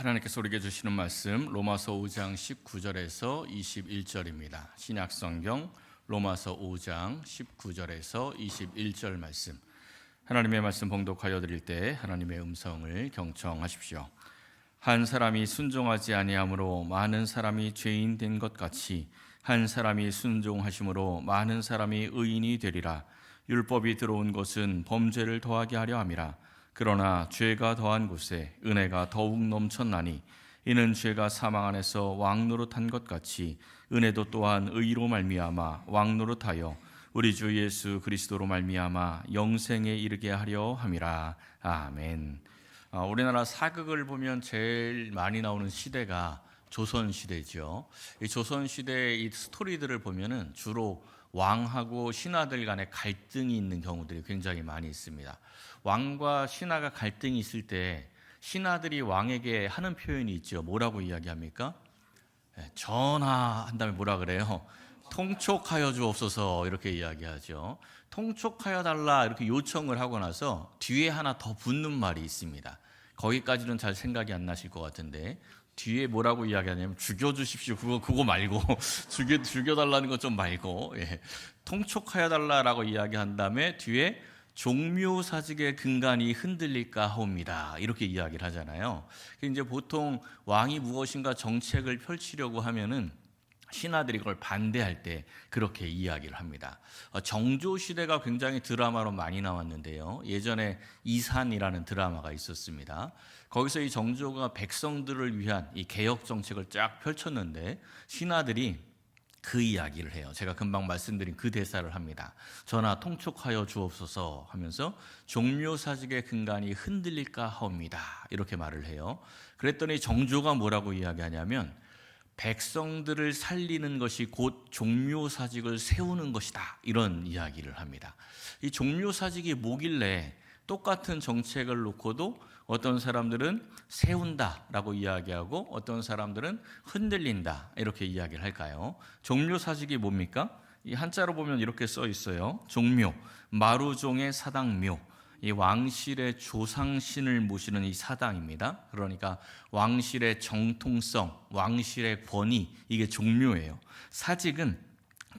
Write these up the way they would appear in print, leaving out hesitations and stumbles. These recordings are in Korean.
하나님께서 우리에게 주시는 말씀 로마서 5장 19절에서 21절입니다. 신약성경 로마서 5장 19절에서 21절 말씀, 하나님의 말씀 봉독하여 드릴 때 하나님의 음성을 경청하십시오. 한 사람이 순종하지 아니함으로 많은 사람이 죄인 된 것 같이 한 사람이 순종하심으로 많은 사람이 의인이 되리라. 율법이 들어온 것은 범죄를 더하게 하려 함이라. 그러나 죄가 더한 곳에 은혜가 더욱 넘쳤나니 이는 죄가 사망 안에서 왕노릇한 것 같이 은혜도 또한 의로 말미암아 왕노릇하여 우리 주 예수 그리스도로 말미암아 영생에 이르게 하려 함이라. 아멘. 우리나라 사극을 보면 제일 많이 나오는 시대가 조선시대죠. 이 조선시대의 이 스토리들을 보면은 주로 왕하고 신하들 간의 갈등이 있는 경우들이 굉장히 많이 있습니다. 왕과 신하가 갈등이 있을 때 신하들이 왕에게 하는 표현이 있죠. 뭐라고 이야기합니까? 전하한 다음에 뭐라 그래요? 통촉하여 주옵소서, 이렇게 이야기하죠. 통촉하여 달라 이렇게 요청을 하고 나서 뒤에 하나 더 붙는 말이 있습니다. 거기까지는 잘 생각이 안 나실 것 같은데 뒤에 뭐라고 이야기하냐면 죽여주십시오. 그거 말고 죽여달라는 거 좀 말고, 통촉하여 달라라고 이야기한 다음에 뒤에 종묘사직의 근간이 흔들릴까 하옵니다, 이렇게 이야기를 하잖아요. 이제 보통 왕이 무엇인가 정책을 펼치려고 하면은 신하들이 그걸 반대할 때 그렇게 이야기를 합니다. 정조 시대가 굉장히 드라마로 많이 나왔는데요. 예전에 이산이라는 드라마가 있었습니다. 거기서 이 정조가 백성들을 위한 이 개혁 정책을 쫙 펼쳤는데 신하들이 그 이야기를 해요. 제가 금방 말씀드린 그 대사를 합니다. 전하 통촉하여 주옵소서 하면서 종묘사직의 근간이 흔들릴까 하옵니다, 이렇게 말을 해요. 그랬더니 정조가 뭐라고 이야기하냐면 백성들을 살리는 것이 곧 종묘사직을 세우는 것이다, 이런 이야기를 합니다. 이 종묘사직이 뭐길래 똑같은 정책을 놓고도 어떤 사람들은 세운다라고 이야기하고 어떤 사람들은 흔들린다, 이렇게 이야기를 할까요? 종묘사직이 뭡니까? 이 한자로 보면 이렇게 써 있어요. 종묘, 마루종의 사당묘, 이 왕실의 조상신을 모시는 이 사당입니다. 그러니까 왕실의 정통성, 왕실의 권위, 이게 종묘예요. 사직은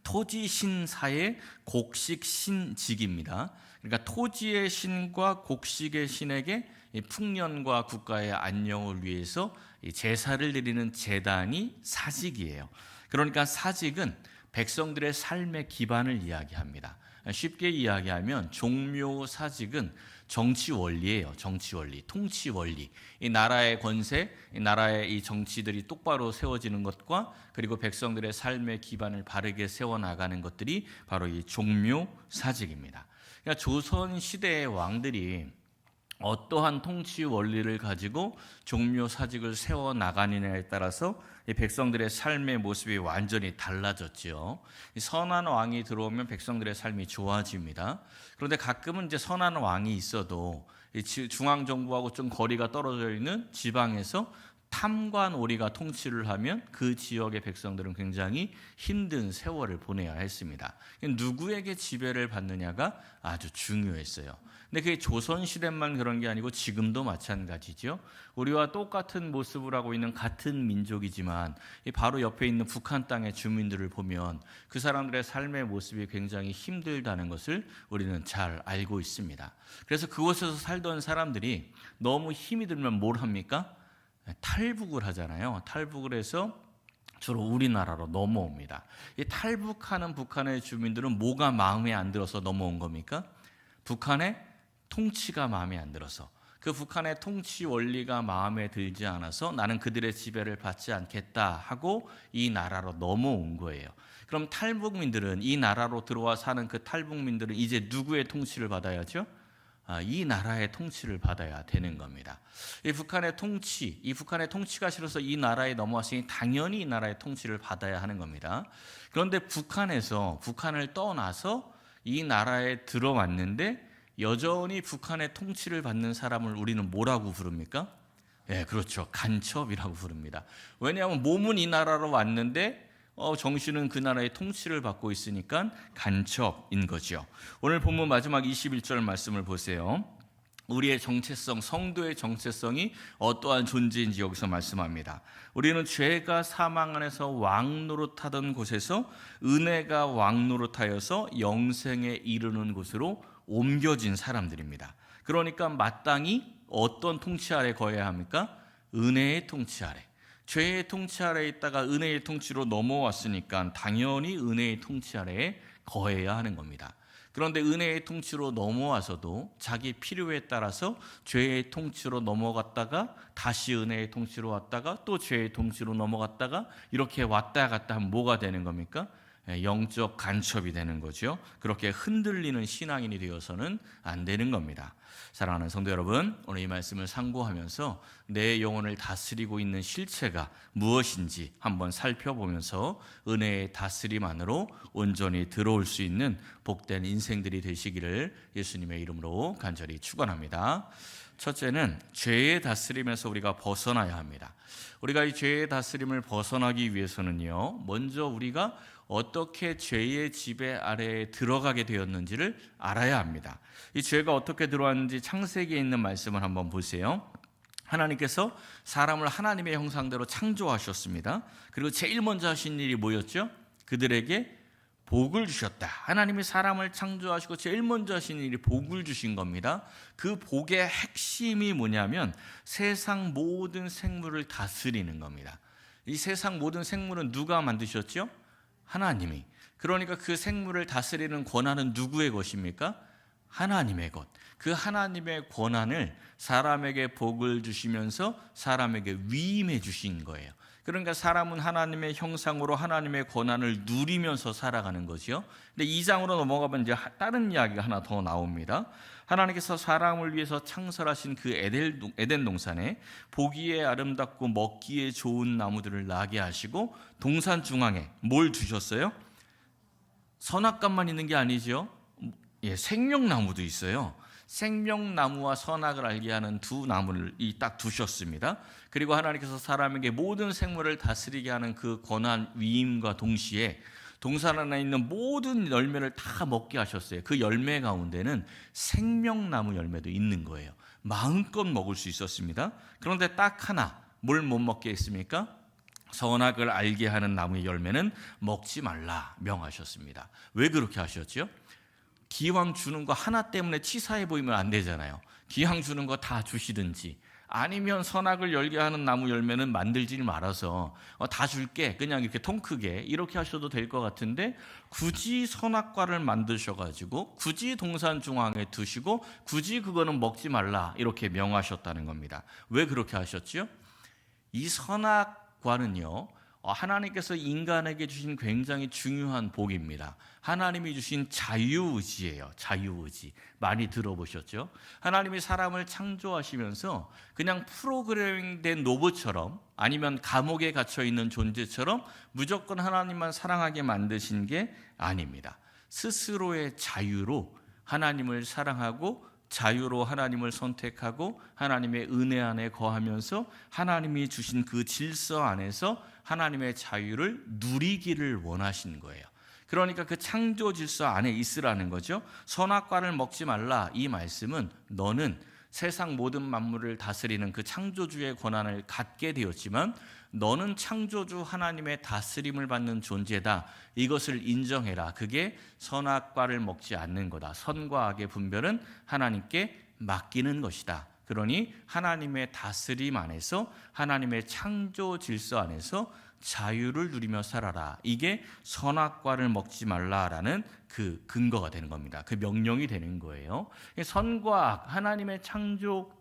토지신사의 곡식신직입니다. 그러니까 토지의 신과 곡식의 신에게 풍년과 국가의 안녕을 위해서 제사를 드리는 제단이 사직이에요. 그러니까 사직은 백성들의 삶의 기반을 이야기합니다. 쉽게 이야기하면 종묘사직은 정치 원리예요. 정치 원리, 통치 원리. 이 나라의 권세, 이 나라의 이 정치들이 똑바로 세워지는 것과 그리고 백성들의 삶의 기반을 바르게 세워나가는 것들이 바로 이 종묘사직입니다. 그러니까 조선 시대의 왕들이 어떠한 통치 원리를 가지고 종묘사직을 세워나가느냐에 따라서 이 백성들의 삶의 모습이 완전히 달라졌죠. 선한 왕이 들어오면 백성들의 삶이 좋아집니다. 그런데 가끔은 이제 선한 왕이 있어도 중앙정부하고 좀 거리가 떨어져 있는 지방에서 탐관오리가 통치를 하면 그 지역의 백성들은 굉장히 힘든 세월을 보내야 했습니다. 누구에게 지배를 받느냐가 아주 중요했어요. 근데 그게 조선시대만 그런 게 아니고 지금도 마찬가지죠. 우리와 똑같은 모습을 하고 있는 같은 민족이지만 바로 옆에 있는 북한 땅의 주민들을 보면 그 사람들의 삶의 모습이 굉장히 힘들다는 것을 우리는 잘 알고 있습니다. 그래서 그곳에서 살던 사람들이 너무 힘이 들면 뭘 합니까? 탈북을 하잖아요. 탈북을 해서 주로 우리나라로 넘어옵니다. 이 탈북하는 북한의 주민들은 뭐가 마음에 안 들어서 넘어온 겁니까? 북한의 통치가 마음에 안 들어서, 그 북한의 통치 원리가 마음에 들지 않아서 나는 그들의 지배를 받지 않겠다 하고 이 나라로 넘어온 거예요. 그럼 탈북민들은, 이 나라로 들어와 사는 그 탈북민들은 이제 누구의 통치를 받아야죠? 이 나라의 통치를 받아야 되는 겁니다. 이 북한의 통치가 싫어서 이 나라에 넘어왔으니 당연히 이 나라의 통치를 받아야 하는 겁니다. 그런데 북한을 떠나서 이 나라에 들어왔는데 여전히 북한의 통치를 받는 사람을 우리는 뭐라고 부릅니까? 그렇죠. 간첩이라고 부릅니다. 왜냐하면 몸은 이 나라로 왔는데 정신은 그 나라의 통치를 받고 있으니까 간첩인 거죠. 오늘 본문 마지막 21절 말씀을 보세요. 우리의 정체성, 성도의 정체성이 어떠한 존재인지 여기서 말씀합니다. 우리는 죄가 사망 안에서 왕노릇하던 곳에서 은혜가 왕노릇하여서 영생에 이르는 곳으로 옮겨진 사람들입니다. 그러니까 마땅히 어떤 통치 아래 거해야 합니까? 은혜의 통치 아래. 죄의 통치 아래에 있다가 은혜의 통치로 넘어왔으니까 당연히 은혜의 통치 아래에 거해야 하는 겁니다. 그런데 은혜의 통치로 넘어와서도 자기 필요에 따라서 죄의 통치로 넘어갔다가 다시 은혜의 통치로 왔다가 또 죄의 통치로 넘어갔다가 이렇게 왔다 갔다 하면 뭐가 되는 겁니까? 영적 간첩이 되는 거죠. 그렇게 흔들리는 신앙인이 되어서는 안 되는 겁니다. 사랑하는 성도 여러분, 오늘 이 말씀을 상고하면서 내 영혼을 다스리고 있는 실체가 무엇인지 한번 살펴보면서 은혜의 다스림 안으로 온전히 들어올 수 있는 복된 인생들이 되시기를 예수님의 이름으로 간절히 축원합니다. 첫째는 죄의 다스림에서 우리가 벗어나야 합니다. 우리가 이 죄의 다스림을 벗어나기 위해서는요, 먼저 우리가 어떻게 죄의 지배 아래에 들어가게 되었는지를 알아야 합니다. 이 죄가 어떻게 들어왔는지 창세기에 있는 말씀을 한번 보세요. 하나님께서 사람을 하나님의 형상대로 창조하셨습니다. 그리고 제일 먼저 하신 일이 뭐였죠? 그들에게 복을 주셨다. 하나님이 사람을 창조하시고 제일 먼저 하신 일이 복을 주신 겁니다. 그 복의 핵심이 뭐냐면 세상 모든 생물을 다스리는 겁니다. 이 세상 모든 생물은 누가 만드셨죠? 하나님이. 그러니까 그 생물을 다스리는 권한은 누구의 것입니까? 하나님의 것. 그 하나님의 권한을 사람에게 복을 주시면서 사람에게 위임해 주신 거예요. 그러니까 사람은 하나님의 형상으로 하나님의 권한을 누리면서 살아가는 거죠. 근데 2장으로 넘어가면 이제 다른 이야기가 하나 더 나옵니다. 하나님께서 사람을 위해서 창설하신 그 에덴 동산에 보기에 아름답고 먹기에 좋은 나무들을 나게 하시고 동산 중앙에 뭘 두셨어요? 선악과만 있는 게 아니죠. 생명나무도 있어요. 생명나무와 선악을 알게 하는 두 나무를 딱 두셨습니다. 그리고 하나님께서 사람에게 모든 생물을 다스리게 하는 그 권한 위임과 동시에 동산 안에 있는 모든 열매를 다 먹게 하셨어요. 그 열매 가운데는 생명나무 열매도 있는 거예요. 마음껏 먹을 수 있었습니다. 그런데 딱 하나, 뭘 못 먹게 했습니까? 선악을 알게 하는 나무의 열매는 먹지 말라 명하셨습니다. 왜 그렇게 하셨죠? 기왕 주는 거 하나 때문에 치사해 보이면 안 되잖아요. 기왕 주는 거 다 주시든지, 아니면 선악을 열게 하는 나무 열매는 만들지 말아서 다 줄게, 그냥 이렇게 통 크게 이렇게 하셔도 될 것 같은데 굳이 선악과를 만드셔가지고 굳이 동산 중앙에 두시고 굳이 그거는 먹지 말라 이렇게 명하셨다는 겁니다. 왜 그렇게 하셨죠? 이 선악과는요, 하나님께서 인간에게 주신 굉장히 중요한 복입니다. 하나님이 주신 자유의지예요. 자유의지. 많이 들어보셨죠? 하나님이 사람을 창조하시면서 그냥 프로그래밍된 로봇처럼 아니면 감옥에 갇혀있는 존재처럼 무조건 하나님만 사랑하게 만드신 게 아닙니다. 스스로의 자유로 하나님을 사랑하고 자유로 하나님을 선택하고 하나님의 은혜 안에 거하면서 하나님이 주신 그 질서 안에서 하나님의 자유를 누리기를 원하신 거예요. 그러니까 그 창조 질서 안에 있으라는 거죠. 선악과를 먹지 말라, 이 말씀은 너는 세상 모든 만물을 다스리는 그 창조주의 권한을 갖게 되었지만 너는 창조주 하나님의 다스림을 받는 존재다. 이것을 인정해라. 그게 선악과를 먹지 않는 거다. 선과 악의 분별은 하나님께 맡기는 것이다. 그러니 하나님의 다스림 안에서 하나님의 창조 질서 안에서 자유를 누리며 살아라. 이게 선악과를 먹지 말라라는 그 근거가 되는 겁니다. 그 명령이 되는 거예요. 선과 악, 하나님의 창조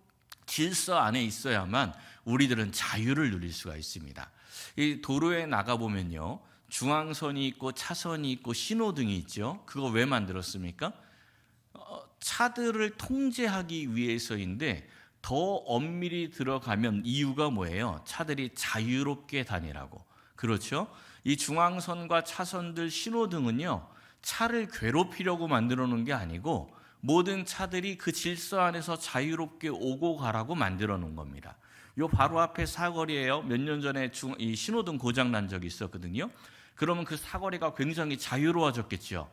질서 안에 있어야만 우리들은 자유를 누릴 수가 있습니다. 이 도로에 나가보면요, 중앙선이 있고 차선이 있고 신호등이 있죠. 그거 왜 만들었습니까? 차들을 통제하기 위해서인데 더 엄밀히 들어가면 이유가 뭐예요? 차들이 자유롭게 다니라고. 그렇죠? 이 중앙선과 차선들 신호등은요, 차를 괴롭히려고 만들어 놓은 게 아니고 모든 차들이 그 질서 안에서 자유롭게 오고 가라고 만들어 놓은 겁니다. 요 바로 앞에 사거리에요. 몇 년 전에 이 신호등 고장 난 적이 있었거든요. 그러면 그 사거리가 굉장히 자유로워졌겠죠.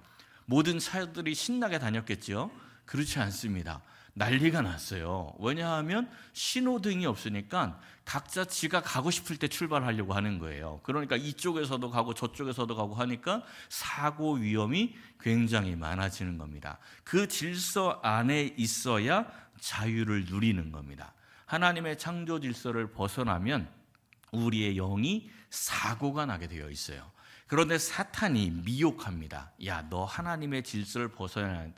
모든 차들이 신나게 다녔겠죠. 그렇지 않습니다. 난리가 났어요. 왜냐하면 신호등이 없으니까 각자 지가 가고 싶을 때 출발하려고 하는 거예요. 그러니까 이쪽에서도 가고 저쪽에서도 가고 하니까 사고 위험이 굉장히 많아지는 겁니다. 그 질서 안에 있어야 자유를 누리는 겁니다. 하나님의 창조 질서를 벗어나면 우리의 영이 사고가 나게 되어 있어요. 그런데 사탄이 미혹합니다. 야, 너 하나님의 질서를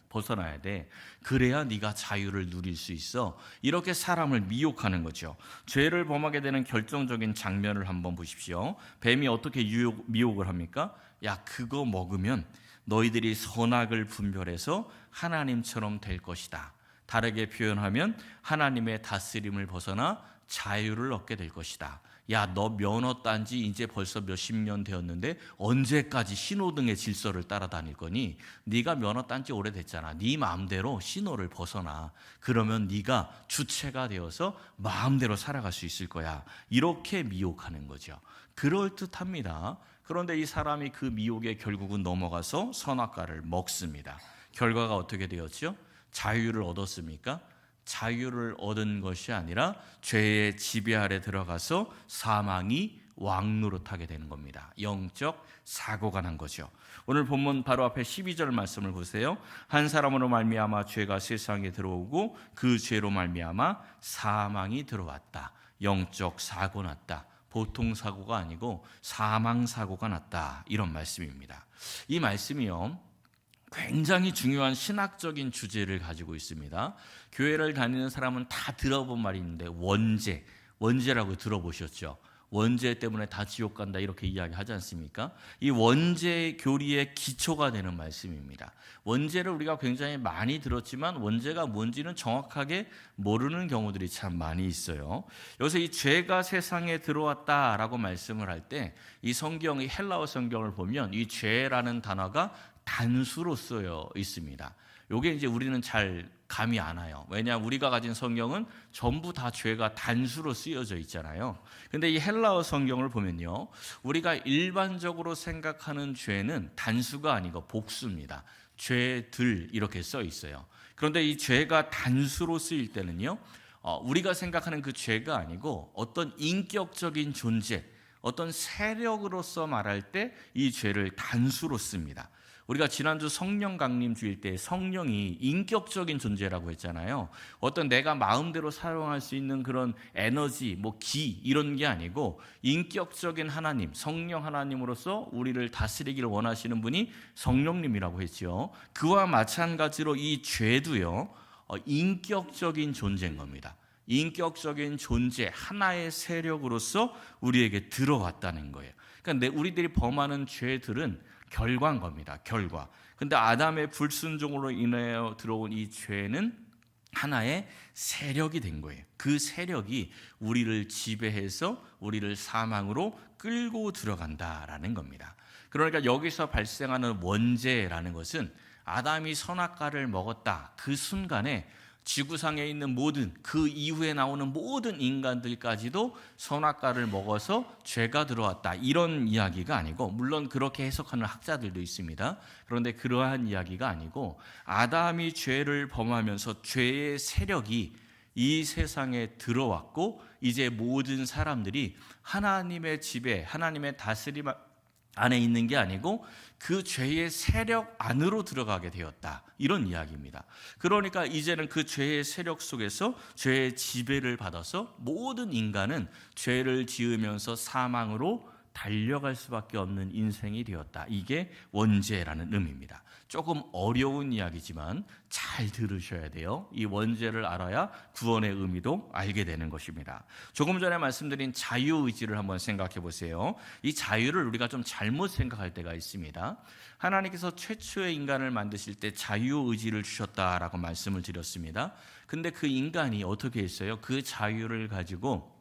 벗어나야 돼. 그래야 네가 자유를 누릴 수 있어. 이렇게 사람을 미혹하는 거죠. 죄를 범하게 되는 결정적인 장면을 한번 보십시오. 뱀이 어떻게 미혹을 합니까? 야, 그거 먹으면 너희들이 선악을 분별해서 하나님처럼 될 것이다. 다르게 표현하면 하나님의 다스림을 벗어나 자유를 얻게 될 것이다. 야, 너 면허 딴 지 이제 벌써 몇십 년 되었는데 언제까지 신호등의 질서를 따라다닐 거니? 네가 면허 딴 지 오래됐잖아. 네 마음대로 신호를 벗어나. 그러면 네가 주체가 되어서 마음대로 살아갈 수 있을 거야. 이렇게 미혹하는 거죠. 그럴듯합니다. 그런데 이 사람이 그 미혹에 결국은 넘어가서 선악과를 먹습니다. 결과가 어떻게 되었죠? 자유를 얻었습니까? 자유를 얻은 것이 아니라 죄의 지배 아래 들어가서 사망이 왕노릇하게 되는 겁니다. 영적 사고가 난 거죠. 오늘 본문 바로 앞에 12절 말씀을 보세요. 한 사람으로 말미암아 죄가 세상에 들어오고 그 죄로 말미암아 사망이 들어왔다. 영적 사고 났다. 보통 사고가 아니고 사망 사고가 났다. 이런 말씀입니다. 이 말씀이요, 굉장히 중요한 신학적인 주제를 가지고 있습니다. 교회를 다니는 사람은 다 들어본 말이 있는데 원죄라고 들어보셨죠? 원죄 때문에 다 지옥 간다 이렇게 이야기하지 않습니까? 이 원죄 교리의 기초가 되는 말씀입니다. 원죄를 우리가 굉장히 많이 들었지만 원죄가 뭔지는 정확하게 모르는 경우들이 참 많이 있어요. 여기서 이 죄가 세상에 들어왔다라고 말씀을 할 때 이 성경의 헬라어 성경을 보면 이 죄라는 단어가 단수로 쓰여 있습니다. 이게 이제 우리는 잘 감이 안 와요. 왜냐하면 우리가 가진 성경은 전부 다 죄가 단수로 쓰여져 있잖아요. 근데 이 헬라어 성경을 보면요, 우리가 일반적으로 생각하는 죄는 단수가 아니고 복수입니다. 죄들 이렇게 써 있어요. 그런데 이 죄가 단수로 쓰일 때는요, 우리가 생각하는 그 죄가 아니고 어떤 인격적인 존재, 어떤 세력으로서 말할 때 이 죄를 단수로 씁니다. 우리가 지난주 성령 강림 주일 때 성령이 인격적인 존재라고 했잖아요. 어떤 내가 마음대로 사용할 수 있는 그런 에너지, 기 이런 게 아니고 인격적인 하나님, 성령 하나님으로서 우리를 다스리기를 원하시는 분이 성령님이라고 했죠. 그와 마찬가지로 이 죄도요, 인격적인 존재인 겁니다. 인격적인 존재, 하나의 세력으로서 우리에게 들어왔다는 거예요. 그러니까 우리들이 범하는 죄들은 결과인 겁니다. 결과. 근데 아담의 불순종으로 인하여 들어온 이 죄는 하나의 세력이 된 거예요. 그 세력이 우리를 지배해서 우리를 사망으로 끌고 들어간다라는 겁니다. 그러니까 여기서 발생하는 원죄라는 것은 아담이 선악과를 먹었다 그 순간에 지구상에 있는 모든, 그 이후에 나오는 모든 인간들까지도 선악과를 먹어서 죄가 들어왔다 이런 이야기가 아니고, 물론 그렇게 해석하는 학자들도 있습니다. 그런데 그러한 이야기가 아니고 아담이 죄를 범하면서 죄의 세력이 이 세상에 들어왔고 이제 모든 사람들이 하나님의 지배, 하나님의 다스림 안에 있는 게 아니고 그 죄의 세력 안으로 들어가게 되었다, 이런 이야기입니다. 그러니까 이제는 그 죄의 세력 속에서 죄의 지배를 받아서 모든 인간은 죄를 지으면서 사망으로 달려갈 수밖에 없는 인생이 되었다. 이게 원죄라는 의미입니다. 조금 어려운 이야기지만 잘 들으셔야 돼요. 이 원죄를 알아야 구원의 의미도 알게 되는 것입니다. 조금 전에 말씀드린 자유의지를 한번 생각해 보세요. 이 자유를 우리가 좀 잘못 생각할 때가 있습니다. 하나님께서 최초의 인간을 만드실 때 자유의지를 주셨다라고 말씀을 드렸습니다. 근데 그 인간이 어떻게 했어요? 그 자유를 가지고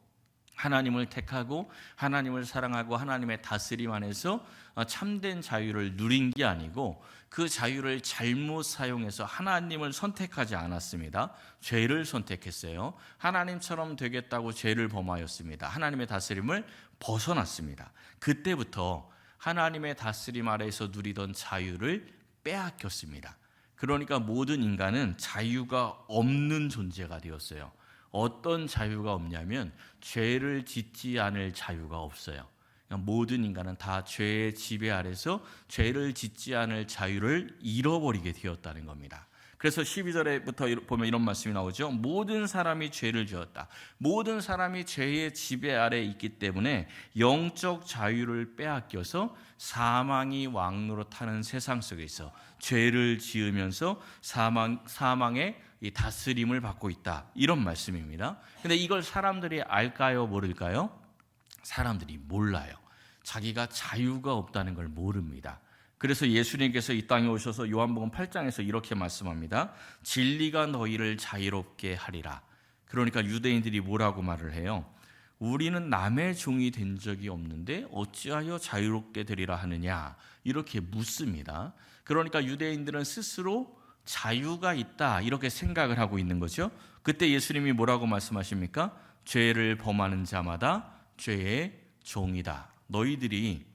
하나님을 택하고 하나님을 사랑하고 하나님의 다스림 안에서 참된 자유를 누린 게 아니고 그 자유를 잘못 사용해서 하나님을 선택하지 않았습니다. 죄를 선택했어요. 하나님처럼 되겠다고 죄를 범하였습니다. 하나님의 다스림을 벗어났습니다. 그때부터 하나님의 다스림 아래에서 누리던 자유를 빼앗겼습니다. 그러니까 모든 인간은 자유가 없는 존재가 되었어요. 어떤 자유가 없냐면 죄를 짓지 않을 자유가 없어요. 그러니까 모든 인간은 다 죄의 지배 아래서 죄를 짓지 않을 자유를 잃어버리게 되었다는 겁니다. 그래서 12절부터 보면 이런 말씀이 나오죠. 모든 사람이 죄를 지었다. 모든 사람이 죄의 지배 아래에 있기 때문에 영적 자유를 빼앗겨서 사망이 왕노릇하는 세상 속에서 죄를 지으면서 사망의 이 다스림을 받고 있다. 이런 말씀입니다. 근데 이걸 사람들이 알까요? 모를까요? 사람들이 몰라요. 자기가 자유가 없다는 걸 모릅니다. 그래서 예수님께서 이 땅에 오셔서 요한복음 8장에서 이렇게 말씀합니다. 진리가 너희를 자유롭게 하리라. 그러니까 유대인들이 뭐라고 말을 해요? 우리는 남의 종이 된 적이 없는데 어찌하여 자유롭게 되리라 하느냐, 이렇게 묻습니다. 그러니까 유대인들은 스스로 자유가 있다 이렇게 생각을 하고 있는 거죠. 그때 예수님이 뭐라고 말씀하십니까? 죄를 범하는 자마다 죄의 종이다. 너희들이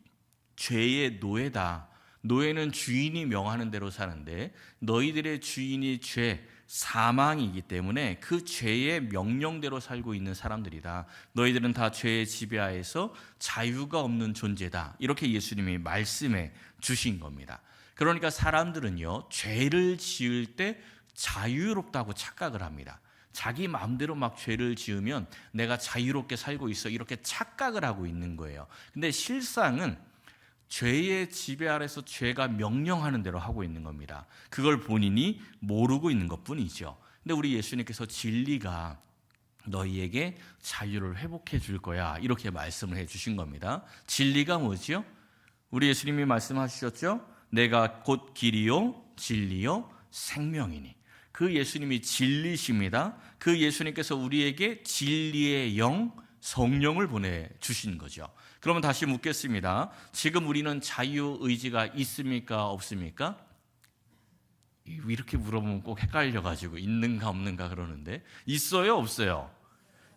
죄의 노예다. 노예는 주인이 명하는 대로 사는데 너희들의 주인이 죄, 사망이기 때문에 그 죄의 명령대로 살고 있는 사람들이다. 너희들은 다 죄의 지배하에서 자유가 없는 존재다. 이렇게 예수님이 말씀해 주신 겁니다. 그러니까 사람들은요, 죄를 지을 때 자유롭다고 착각을 합니다. 자기 마음대로 막 죄를 지으면 내가 자유롭게 살고 있어, 이렇게 착각을 하고 있는 거예요. 근데 실상은 죄의 지배 아래서 죄가 명령하는 대로 하고 있는 겁니다. 그걸 본인이 모르고 있는 것뿐이죠. 근데 우리 예수님께서 진리가 너희에게 자유를 회복해 줄 거야, 이렇게 말씀을 해 주신 겁니다. 진리가 뭐지요? 우리 예수님이 말씀하셨죠? 내가 곧 길이요 진리요 생명이니. 그 예수님이 진리십니다. 그 예수님께서 우리에게 진리의 영, 성령을 보내주신 거죠. 그러면 다시 묻겠습니다. 지금 우리는 자유의지가 있습니까? 없습니까? 이렇게 물어보면 꼭 헷갈려가지고 있는가 없는가 그러는데, 있어요? 없어요?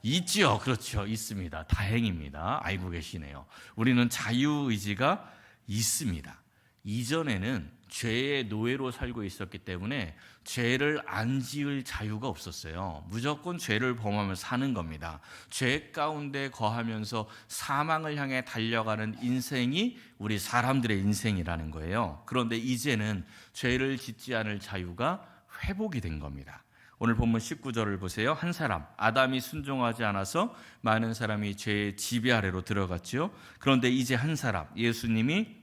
있지요. 그렇죠. 있습니다. 다행입니다. 알고 계시네요. 우리는 자유의지가 있습니다. 이전에는 죄의 노예로 살고 있었기 때문에 죄를 안 지을 자유가 없었어요. 무조건 죄를 범하며 사는 겁니다. 죄 가운데 거하면서 사망을 향해 달려가는 인생이 우리 사람들의 인생이라는 거예요. 그런데 이제는 죄를 짓지 않을 자유가 회복이 된 겁니다. 오늘 본문 19절을 보세요. 한 사람, 아담이 순종하지 않아서 많은 사람이 죄의 지배 아래로 들어갔죠. 그런데 이제 한 사람, 예수님이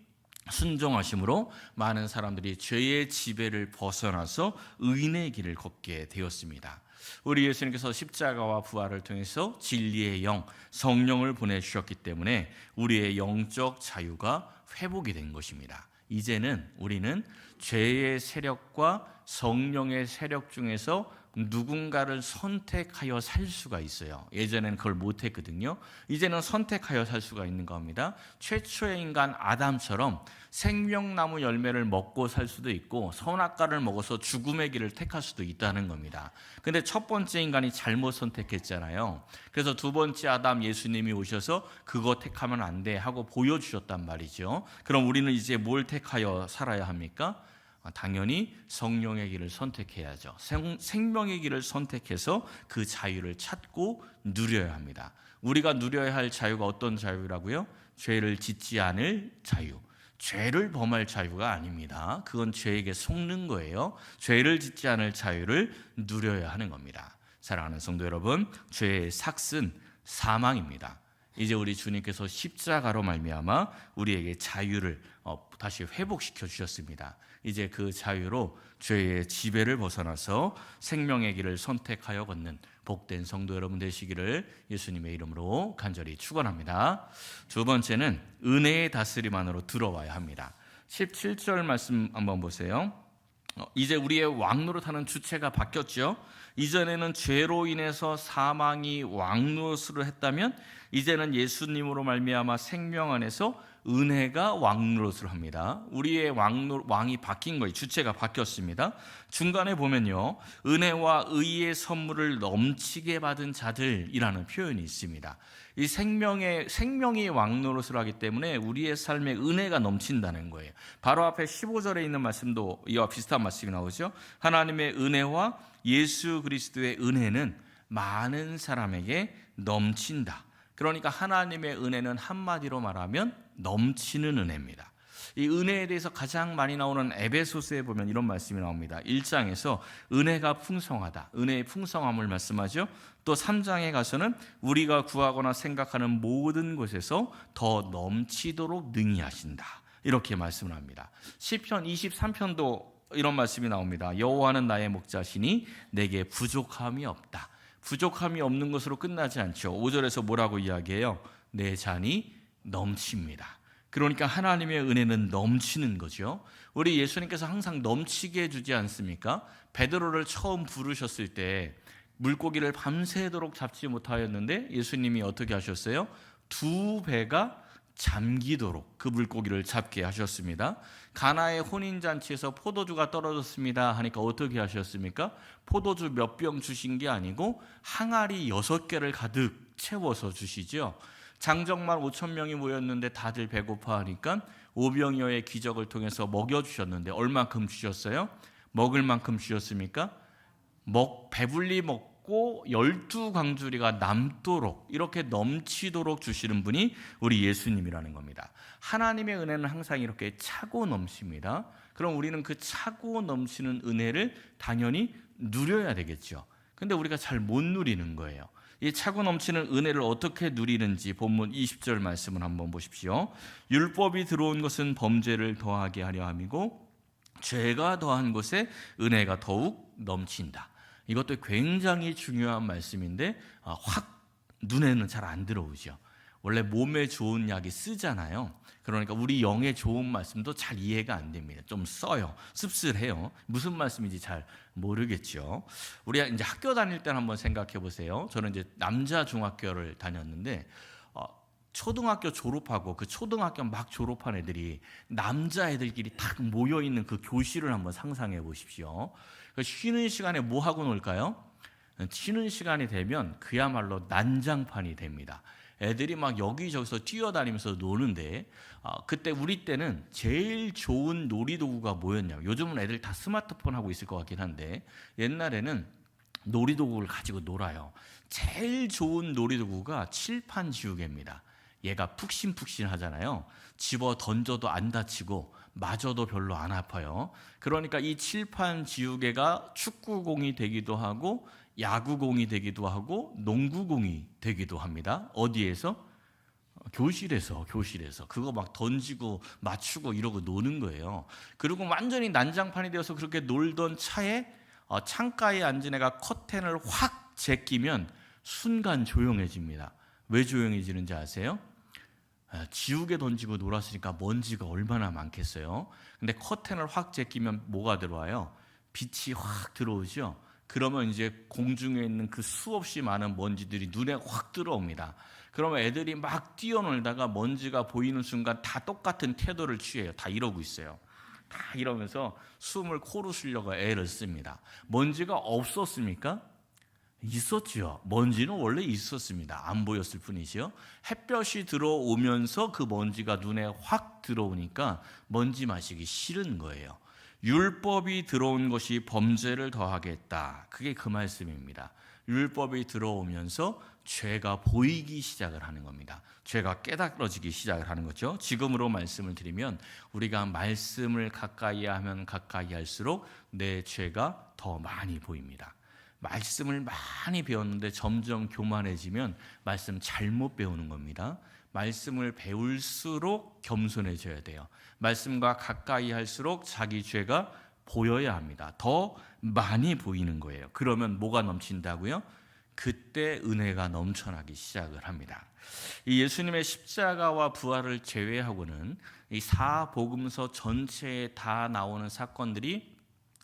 순종하심으로 많은 사람들이 죄의 지배를 벗어나서 의인의 길을 걷게 되었습니다. 우리 예수님께서 십자가와 부활을 통해서 진리의 영, 성령을 보내주셨기 때문에 우리의 영적 자유가 회복이 된 것입니다. 이제는 우리는 죄의 세력과 성령의 세력 중에서 누군가를 선택하여 살 수가 있어요. 예전에는 그걸 못했거든요. 이제는 선택하여 살 수가 있는 겁니다. 최초의 인간 아담처럼 생명나무 열매를 먹고 살 수도 있고 선악과를 먹어서 죽음의 길을 택할 수도 있다는 겁니다. 근데 첫 번째 인간이 잘못 선택했잖아요. 그래서 두 번째 아담 예수님이 오셔서 그거 택하면 안 돼 하고 보여주셨단 말이죠. 그럼 우리는 이제 뭘 택하여 살아야 합니까? 당연히 성령의 길을 선택해야죠. 생명의 길을 선택해서 그 자유를 찾고 누려야 합니다. 우리가 누려야 할 자유가 어떤 자유라고요? 죄를 짓지 않을 자유. 죄를 범할 자유가 아닙니다. 그건 죄에게 속는 거예요. 죄를 짓지 않을 자유를 누려야 하는 겁니다. 사랑하는 성도 여러분, 죄의 삭은 사망입니다. 이제 우리 주님께서 십자가로 말미암아 우리에게 자유를 다시 회복시켜 주셨습니다. 이제 그 자유로 죄의 지배를 벗어나서 생명의 길을 선택하여 걷는 복된 성도 여러분 되시기를 예수님의 이름으로 간절히 축원합니다. 두 번째는 은혜의 다스림 안으로 들어와야 합니다. 17절 말씀 한번 보세요. 이제 우리의 왕노릇하는 주체가 바뀌었죠. 이전에는 죄로 인해서 사망이 왕노릇을 했다면 이제는 예수님으로 말미암아 생명 안에서 은혜가 왕 노릇을 합니다. 우리의 왕이 바뀐 거예요. 주체가 바뀌었습니다. 중간에 보면요, 은혜와 의의 선물을 넘치게 받은 자들이라는 표현이 있습니다. 이 생명이 왕 노릇을 하기 때문에 우리의 삶에 은혜가 넘친다는 거예요. 바로 앞에 15절에 있는 말씀도 이와 비슷한 말씀이 나오죠. 하나님의 은혜와 예수 그리스도의 은혜는 많은 사람에게 넘친다. 그러니까 하나님의 은혜는 한마디로 말하면 넘치는 은혜입니다. 이 은혜에 대해서 가장 많이 나오는 에베소서에 보면 이런 말씀이 나옵니다. 1장에서 은혜가 풍성하다, 은혜의 풍성함을 말씀하죠. 또 3장에 가서는 우리가 구하거나 생각하는 모든 것에서 더 넘치도록 능히 하신다, 이렇게 말씀을 합니다. 시편 23편도 이런 말씀이 나옵니다. 여호와는 나의 목자시니 내게 부족함이 없다. 부족함이 없는 것으로 끝나지 않죠. 5절에서 뭐라고 이야기해요? 내 잔이 넘칩니다. 그러니까 하나님의 은혜는 넘치는 거죠. 우리 예수님께서 항상 넘치게 해주지 않습니까? 베드로를 처음 부르셨을 때 물고기를 밤새도록 잡지 못하였는데 예수님이 어떻게 하셨어요? 2배가 잠기도록 그 물고기를 잡게 하셨습니다. 가나의 혼인잔치에서 포도주가 떨어졌습니다 하니까 어떻게 하셨습니까? 포도주 몇 병 주신 게 아니고 항아리 6개를 가득 채워서 주시죠. 장정만 5,000명이 모였는데 다들 배고파하니까 5병여의 기적을 통해서 먹여주셨는데 얼만큼 주셨어요? 먹을 만큼 주셨습니까? 배불리 먹고 12광주리가 남도록 이렇게 넘치도록 주시는 분이 우리 예수님이라는 겁니다. 하나님의 은혜는 항상 이렇게 차고 넘칩니다. 그럼 우리는 그 차고 넘치는 은혜를 당연히 누려야 되겠죠. 근데 우리가 잘 못 누리는 거예요. 이 차고 넘치는 은혜를 어떻게 누리는지 본문 20절 말씀을 한번 보십시오. 율법이 들어온 것은 범죄를 더하게 하려 함이고 죄가 더한 곳에 은혜가 더욱 넘친다. 이것도 굉장히 중요한 말씀인데 확 눈에는 잘 안 들어오죠. 원래 몸에 좋은 약이 쓰잖아요. 그러니까 우리 영에 좋은 말씀도 잘 이해가 안 됩니다. 좀 써요. 씁쓸해요. 무슨 말씀인지 잘 모르겠죠. 우리가 이제 학교 다닐 때는 한번 생각해 보세요. 저는 이제 남자 중학교를 다녔는데 초등학교 졸업하고 그 초등학교 막 졸업한 애들이 남자애들끼리 딱 모여 있는 그 교실을 한번 상상해 보십시오. 쉬는 시간에 뭐 하고 놀까요? 쉬는 시간이 되면 그야말로 난장판이 됩니다. 애들이 막 여기저기서 뛰어다니면서 노는데 그때 우리 때는 제일 좋은 놀이도구가 뭐였냐면, 요즘은 애들 다 스마트폰 하고 있을 것 같긴 한데 옛날에는 놀이도구를 가지고 놀아요. 제일 좋은 놀이도구가 칠판 지우개입니다. 얘가 푹신푹신 하잖아요. 집어 던져도 안 다치고 맞아도 별로 안 아파요. 그러니까 이 칠판 지우개가 축구공이 되기도 하고 야구공이 되기도 하고 농구공이 되기도 합니다. 어디에서? 교실에서 그거 막 던지고 맞추고 이러고 노는 거예요. 그리고 완전히 난장판이 되어서 그렇게 놀던 차에 창가에 앉은 애가 커튼을 확 제끼면 순간 조용해집니다. 왜 조용해지는지 아세요? 지우개 던지고 놀았으니까 먼지가 얼마나 많겠어요. 근데 커튼을 확 제끼면 뭐가 들어와요? 빛이 확 들어오죠. 그러면 이제 공중에 있는 그 수없이 많은 먼지들이 눈에 확 들어옵니다. 그러면 애들이 막 뛰어놀다가 먼지가 보이는 순간 다 똑같은 태도를 취해요. 다 이러고 있어요. 다 이러면서 숨을 코로 쉬려고 애를 씁니다. 먼지가 없었습니까? 있었죠. 먼지는 원래 있었습니다. 안 보였을 뿐이죠. 햇볕이 들어오면서 그 먼지가 눈에 확 들어오니까 먼지 마시기 싫은 거예요. 율법이 들어온 것이 범죄를 더하게 했다. 그게 그 말씀입니다. 율법이 들어오면서 죄가 보이기 시작을 하는 겁니다. 죄가 깨달아지기 시작을 하는 거죠. 지금으로 말씀을 드리면 우리가 말씀을 가까이 하면 가까이 할수록 내 죄가 더 많이 보입니다. 말씀을 많이 배웠는데 점점 교만해지면 말씀 잘못 배우는 겁니다. 말씀을 배울수록 겸손해져야 돼요. 말씀과 가까이 할수록 자기 죄가 보여야 합니다. 더 많이 보이는 거예요. 그러면 뭐가 넘친다고요? 그때 은혜가 넘쳐나기 시작을 합니다. 이 예수님의 십자가와 부활을 제외하고는 이 사복음서 전체에 다 나오는 사건들이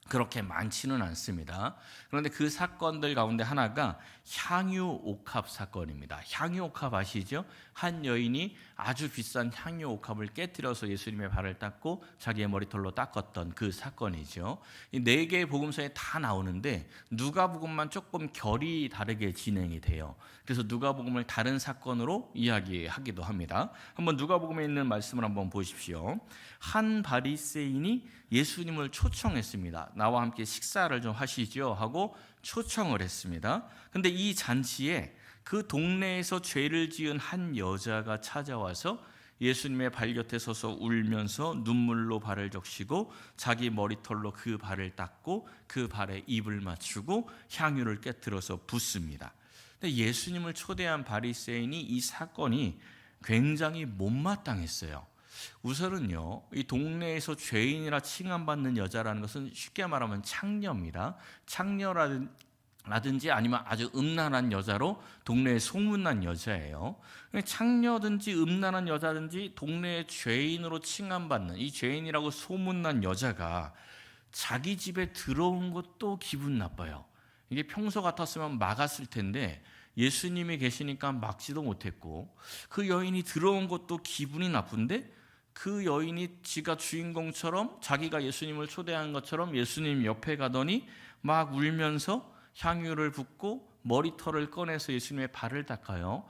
그렇게 많지는 않습니다. 그런데 그 사건들 가운데 하나가 향유옥합 사건입니다. 향유옥합 아시죠? 한 여인이 아주 비싼 향유옥합을 깨뜨려서 예수님의 발을 닦고 자기의 머리털로 닦았던 그 사건이죠. 이 네 개의 복음서에 다 나오는데 누가복음만 조금 결이 다르게 진행이 돼요. 그래서 누가복음을 다른 사건으로 이야기하기도 합니다. 한번 누가복음에 있는 말씀을 한번 보십시오. 한 바리새인이 예수님을 초청했습니다. 나와 함께 식사를 좀 하시죠 하고 초청을 했습니다. 근데 이 잔치에 그 동네에서 죄를 지은 한 여자가 찾아와서 예수님의 발 곁에 서서 울면서 눈물로 발을 적시고 자기 머리털로 그 발을 닦고 그 발에 입을 맞추고 향유를 깨뜨려서 붓습니다. 근데 예수님을 초대한 바리새인이 이 사건이 굉장히 못마땅했어요. 우선은요, 이 동네에서 죄인이라 칭함받는 여자라는 것은 쉽게 말하면 창녀입니다. 창녀라든지 아니면 아주 음란한 여자로 동네에 소문난 여자예요. 창녀든지 음란한 여자든지 동네의 죄인으로 칭함받는 이 죄인이라고 소문난 여자가 자기 집에 들어온 것도 기분 나빠요. 이게 평소 같았으면 막았을 텐데 예수님이 계시니까 막지도 못했고, 그 여인이 들어온 것도 기분이 나쁜데 그 여인이 지가 주인공처럼 자기가 예수님을 초대한 것처럼 예수님 옆에 가더니 막 울면서 향유를 붓고 머리털을 꺼내서 예수님의 발을 닦아요.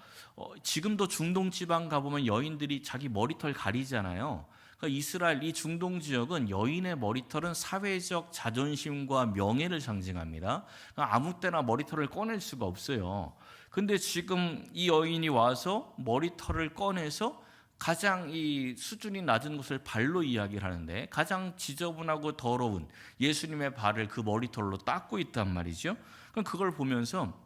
지금도 중동 지방 가보면 여인들이 자기 머리털 가리잖아요. 그러니까 이스라엘 이 중동 지역은 여인의 머리털은 사회적 자존심과 명예를 상징합니다. 그러니까 아무 때나 머리털을 꺼낼 수가 없어요. 근데 지금 이 여인이 와서 머리털을 꺼내서 가장 이 수준이 낮은 곳을 발로 이야기를 하는데 가장 지저분하고 더러운 예수님의 발을 그 머리털로 닦고 있단 말이죠. 그럼 그걸 보면서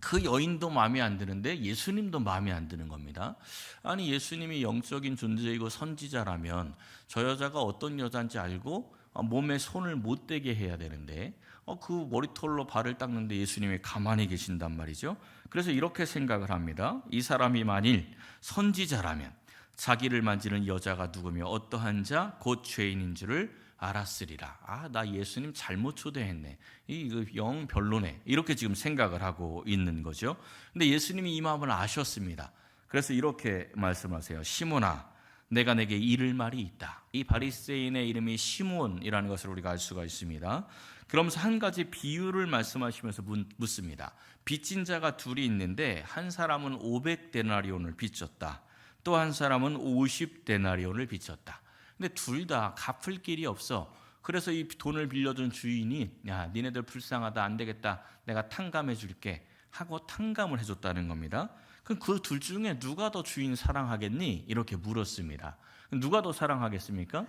그 여인도 마음에 안 드는데 예수님도 마음에 안 드는 겁니다. 아니, 예수님이 영적인 존재이고 선지자라면 저 여자가 어떤 여자인지 알고 몸에 손을 못 대게 해야 되는데 그 머리털로 발을 닦는데 예수님이 가만히 계신단 말이죠. 그래서 이렇게 생각을 합니다. 이 사람이 만일 선지자라면 자기를 만지는 여자가 누구며 어떠한 자 곧 죄인인 줄을 알았으리라. 나 예수님 잘못 초대했네. 이거 영 별로네. 이렇게 지금 생각을 하고 있는 거죠. 근데 예수님이 이 마음을 아셨습니다. 그래서 이렇게 말씀하세요. 시몬아, 내가 내게 이를 말이 있다. 이 바리새인의 이름이 시몬이라는 것을 우리가 알 수가 있습니다. 그러면서 한 가지 비유를 말씀하시면서 묻습니다. 빚진 자가 둘이 있는데 한 사람은 500데나리온을 빚졌다. 또 한 사람은 50데나리온을 빚졌다. 근데 둘 다 갚을 길이 없어. 그래서 이 돈을 빌려준 주인이 야, 니네들 불쌍하다, 안 되겠다, 내가 탕감해 줄게 하고 탕감을 해줬다는 겁니다. 그럼 그 둘 중에 누가 더 주인 사랑하겠니? 이렇게 물었습니다. 누가 더 사랑하겠습니까?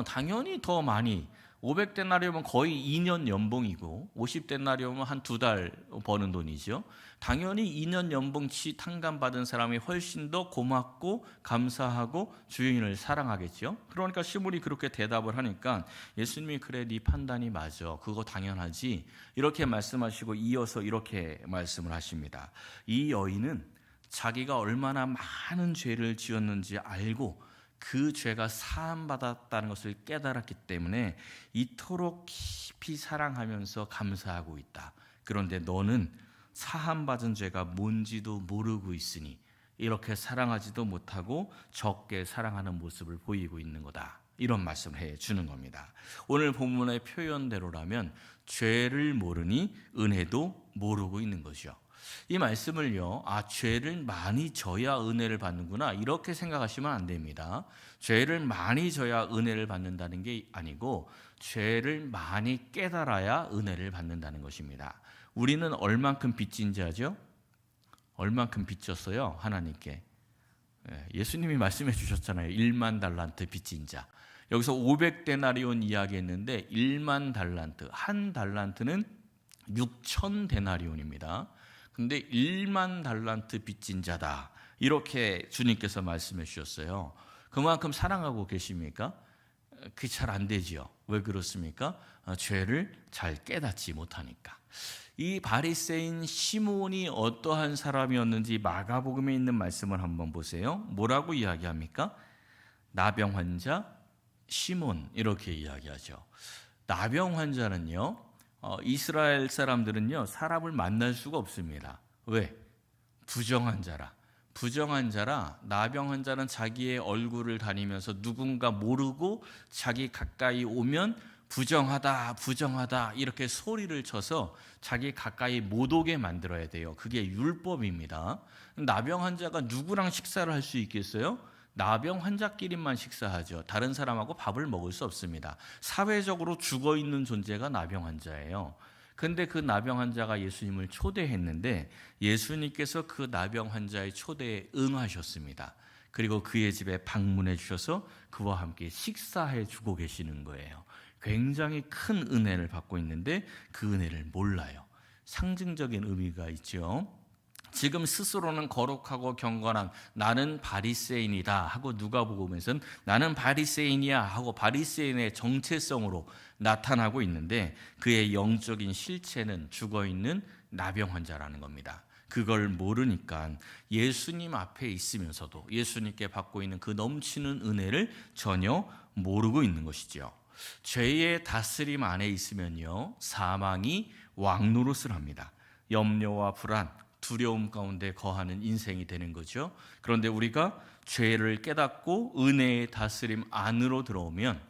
당연히 더 많이. 500데나리온은 거의 2년 연봉이고 50데나리온은 한 2달 버는 돈이죠. 당연히 2년 연봉치 탕감받은 사람이 훨씬 더 고맙고 감사하고 주인을 사랑하겠죠. 그러니까 시몬이 그렇게 대답을 하니까 예수님이 그래, 네 판단이 맞아, 그거 당연하지, 이렇게 말씀하시고 이어서 이렇게 말씀을 하십니다. 이 여인은 자기가 얼마나 많은 죄를 지었는지 알고 그 죄가 사함받았다는 것을 깨달았기 때문에 이토록 깊이 사랑하면서 감사하고 있다. 그런데 너는 사함받은 죄가 뭔지도 모르고 있으니 이렇게 사랑하지도 못하고 적게 사랑하는 모습을 보이고 있는 거다. 이런 말씀을 해주는 겁니다. 오늘 본문의 표현대로라면 죄를 모르니 은혜도 모르고 있는 것이죠. 이 말씀을요, 죄를 많이 져야 은혜를 받는구나, 이렇게 생각하시면 안 됩니다. 죄를 많이 져야 은혜를 받는다는 게 아니고 죄를 많이 깨달아야 은혜를 받는다는 것입니다. 우리는 얼만큼 빚진 자죠? 얼만큼 빚졌어요? 하나님께. 예수님이 말씀해 주셨잖아요. 1만 달란트 빚진 자. 여기서 500데나리온 이야기했는데 1만 달란트, 한 달란트는 6천 데나리온입니다. 근데 1만 달란트 빚진 자다, 이렇게 주님께서 말씀해 주셨어요. 그만큼 사랑하고 계십니까? 그게 잘 안 되지요. 왜 그렇습니까? 죄를 잘 깨닫지 못하니까. 이 바리새인 시몬이 어떠한 사람이었는지 마가복음에 있는 말씀을 한번 보세요. 뭐라고 이야기합니까? 나병 환자 시몬, 이렇게 이야기하죠. 나병 환자는요, 이스라엘 사람들은요, 사람을 만날 수가 없습니다. 왜? 부정한 자라. 부정한 자라. 나병 환자는 자기의 얼굴을 다니면서 누군가 모르고 자기 가까이 오면 부정하다, 부정하다 이렇게 소리를 쳐서 자기 가까이 못 오게 만들어야 돼요. 그게 율법입니다. 나병 환자가 누구랑 식사를 할 수 있겠어요? 나병 환자끼리만 식사하죠. 다른 사람하고 밥을 먹을 수 없습니다. 사회적으로 죽어 있는 존재가 나병 환자예요. 근데 그 나병 환자가 예수님을 초대했는데 예수님께서 그 나병 환자의 초대에 응하셨습니다. 그리고 그의 집에 방문해 주셔서 그와 함께 식사해 주고 계시는 거예요. 굉장히 큰 은혜를 받고 있는데 그 은혜를 몰라요. 상징적인 의미가 있죠. 지금 스스로는 거룩하고 경건한 나는 바리새인이다 하고 누가복음에서는 나는 바리새인이야 하고 바리새인의 정체성으로 나타나고 있는데 그의 영적인 실체는 죽어있는 나병 환자라는 겁니다. 그걸 모르니까 예수님 앞에 있으면서도 예수님께 받고 있는 그 넘치는 은혜를 전혀 모르고 있는 것이죠. 죄의 다스림 안에 있으면요, 사망이 왕노릇을 합니다. 염려와 불안, 두려움 가운데 거하는 인생이 되는 거죠. 그런데 우리가 죄를 깨닫고 은혜의 다스림 안으로 들어오면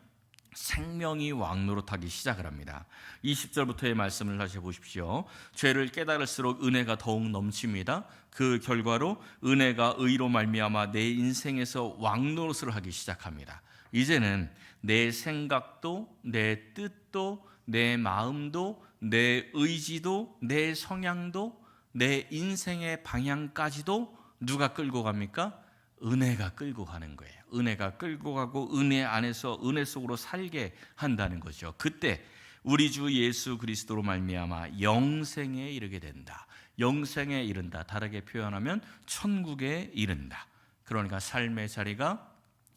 생명이 왕노릇하기 시작을 합니다. 20절부터의 말씀을 다시 보십시오. 죄를 깨달을수록 은혜가 더욱 넘칩니다. 그 결과로 은혜가 의로 말미암아 내 인생에서 왕노릇을 하기 시작합니다. 이제는 내 생각도, 내 뜻도, 내 마음도, 내 의지도, 내 성향도, 내 인생의 방향까지도 누가 끌고 갑니까? 은혜가 끌고 가는 거예요. 은혜가 끌고 가고 은혜 안에서 은혜 속으로 살게 한다는 거죠. 그때 우리 주 예수 그리스도로 말미암아 영생에 이르게 된다. 영생에 이른다. 다르게 표현하면 천국에 이른다. 그러니까 삶의 자리가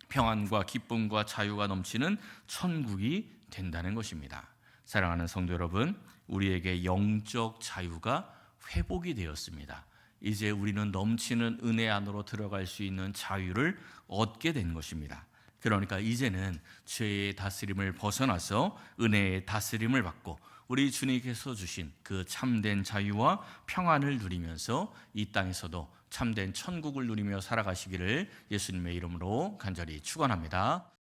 평안과 기쁨과 자유가 넘치는 천국이 된다는 것입니다. 사랑하는 성도 여러분, 우리에게 영적 자유가 회복이 되었습니다. 이제 우리는 넘치는 은혜 안으로 들어갈 수 있는 자유를 얻게 된 것입니다. 그러니까 이제는 죄의 다스림을 벗어나서 은혜의 다스림을 받고 우리 주님께서 주신 그 참된 자유와 평안을 누리면서 이 땅에서도 참된 천국을 누리며 살아가시기를 예수님의 이름으로 간절히 축원합니다.